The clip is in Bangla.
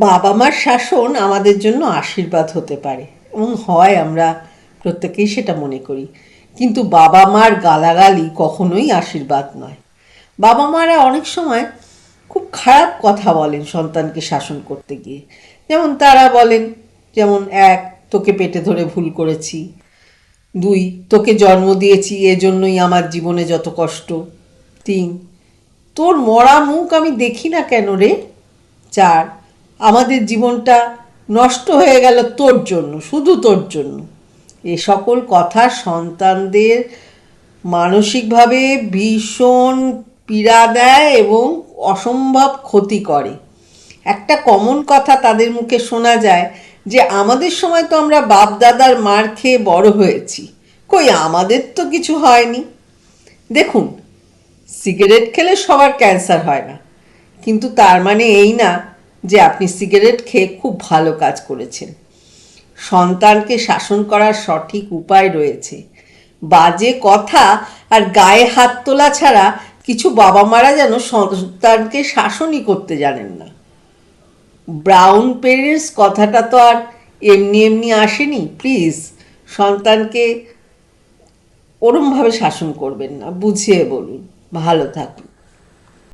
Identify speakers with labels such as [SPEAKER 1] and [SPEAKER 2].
[SPEAKER 1] বাবা মার শাসন আমাদের জন্য আশীর্বাদ হতে পারে এবং হয়, আমরা প্রত্যেকেই সেটা মনে করি। কিন্তু বাবা মার গালাগালি কখনোই আশীর্বাদ নয়। বাবা মারা অনেক সময় খুব খারাপ কথা বলেন সন্তানকে শাসন করতে গিয়ে। যেমন তারা বলেন, যেমন এক, তোকে পেটে ধরে ভুল করেছি। দুই, তোকে জন্ম দিয়েছি এজন্যই আমার জীবনে যত কষ্ট। তিন, তোর মরা মুখ আমি দেখি না কেন রে। চার, আমাদের জীবনটা নষ্ট হয়ে গেল তোর জন্য, শুধু তোর জন্য। এ সকল কথা সন্তানদের মানসিকভাবে ভীষণ পীড়া দেয় এবং অসম্ভব ক্ষতি করে। একটা কমন কথা তাদের মুখে শোনা যায় যে আমাদের সময় তো আমরা বাপ দাদার মার খেয়ে বড় হয়েছি, কই আমাদের তো কিছু হয়নি। দেখুন, সিগারেট খেলে সবার ক্যান্সার হয় না, কিন্তু তার মানে এই না যে আপনি সিগারেট খেয়ে খুব ভালো কাজ করেছেন। সন্তানকে শাসন করার সঠিক উপায় রয়েছে। বাজে কথা আর গায়ে হাত তোলা ছাড়া কিছু বাবা মারা যেন সন্তানকে শাসনই করতে জানেন না। ব্রাউন পেরেন্টস কথাটা তো আর এমনি এমনি আসেনি। প্লিজ সন্তানকে ওরমভাবে শাসন করবেন না, বুঝিয়ে বলুন। ভালো থাকুন।